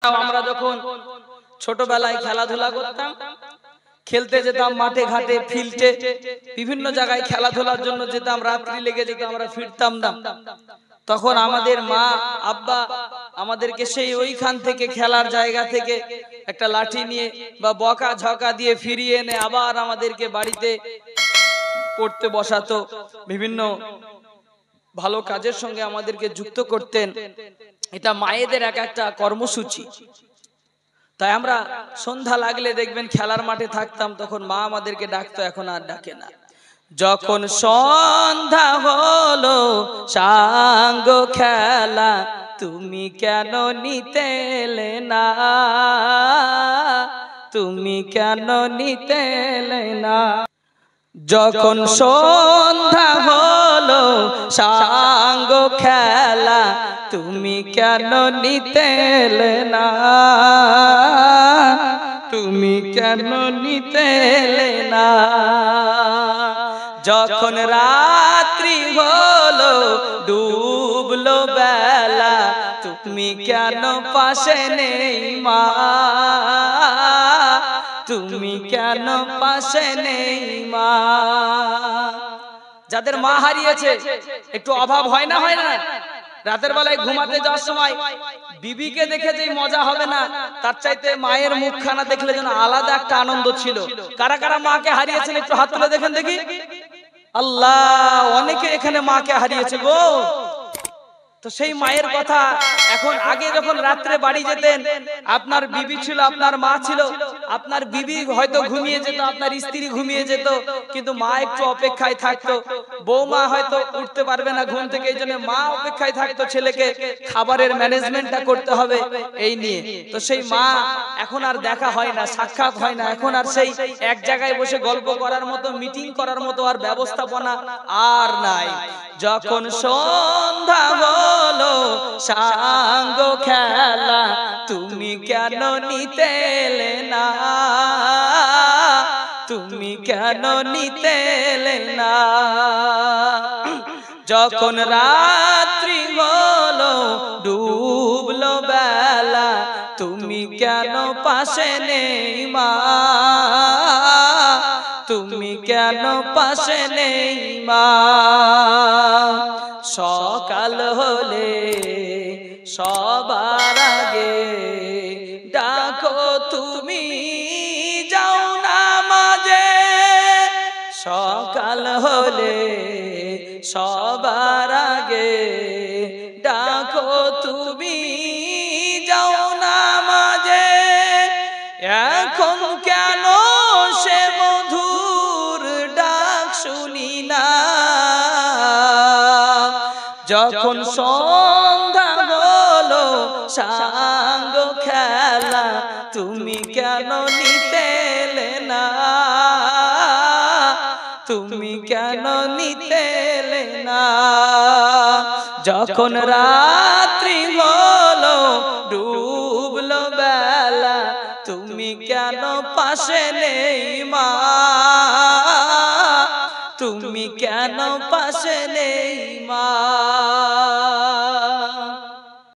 এছাড়াও আমরা যখন ছোটবেলায় খেলাধুলা করতাম, খেলতে যেতাম মাঠে ঘাটে ফিল্ডে, বিভিন্ন জায়গায় খেলাধুলার জন্য যেতাম, রাত্রি লেগে যেত, আমরা ফিরতাম না। তখন আমাদের মা আব্বা আমাদেরকে সেই ওইখান থেকে খেলার জায়গা থেকে একটা লাঠি নিয়ে বা বকা ঝকা দিয়ে ফিরিয়ে এনে আবার আমাদেরকে বাড়িতে পড়তে বসাতো, বিভিন্ন ভালো কাজের সঙ্গে আমাদেরকে যুক্ত করতেন। এটা মায়েদের এক একটা কর্মসূচি। তাই আমরা সন্ধ্যা লাগলে দেখবেন খেলার মাঠে থাকতাম, তখন মা আমাদেরকে ডাকতো, এখন আর ডাকে না। যখন সন্ধ্যা হলো সাঙ্গ খেলা তুমি কেন নিতে এলে না, তুমি কেন নিতে এলে না। যখন সন্ধ্যা হলো সাঙ্গ খেলা তুমি কেন নিতে এলে না, তুমি কেন নিতে এলে না। যখন রাত্রি হলো ডুবলো বেলা তুমি কেন পাশে নেই মা, তুমি কেন পাশে নেই মা। যাদের মা হারিয়েছে একটু অভাব হয় না, হয় না? রাতের বেলায় ঘুমাতে যাওয়ার সময় বিবিকে দেখে যে মজা হবে না, তার চাইতে মায়ের মুখখানা দেখলে যেন আলাদা একটা আনন্দ ছিল। কারা কারা মাকে হারিয়েছেন একটু হাত তুলে দেখেন দেখি। আল্লাহ, অনেকে এখানে মাকে হারিয়েছে গো। তো সেই মায়ের কথা এখন, আগে যখন রাত্রে বাড়ি যেতেন আপনার বিবি ছিল, আপনার মা ছিল, আপনার বিবি হয়তো ঘুমিয়ে যেত, আপনার স্ত্রী ঘুমিয়ে যেত, কিন্তু মা একটু অপেক্ষায় থাকতো। বৌমা হয়তো উঠতে পারবে না ঘুম থেকে, এই জন্য মা অপেক্ষায় থাকতো ছেলেকে খাবারের ম্যানেজমেন্টটা করতে হবে এই নিয়ে। তো সেই মা এখন আর দেখা হয় না, সাক্ষাৎ হয় না। এখন আর সেই এক জায়গায় বসে গল্প করার মতো, মিটিং করার মতো আর ব্যবস্থাপনা আর নাই। যখন সন্ধ্যা হলো সাঙ্গ খেলা তুমি কেন নিতে এলে না, তুমি কেন নিতে এলে না। যখন রাত্রি হলো ডুবলো বেলা তুমি কেন পাশে নেই মা, তুমি কেন পাশে নেই মা। সকাল হলে সবার আগে ডাকো তুমি যাও নামাজে, সকাল হলে সবার আগে ডাকো তুমি যাও নামাজে। এখন কেন সে মধুর ডাক শুনি না, যখন সন্ধ্যা হলো সাঙ্গ খেলা তুমি কেন নিতে এলে না, তুমি কেন নিতে এলে না। যখন রাত্রি হলো ডুবলো বেলা তুমি কেন পাশে নেই মা, তুমি কেন পাশে নেই মা।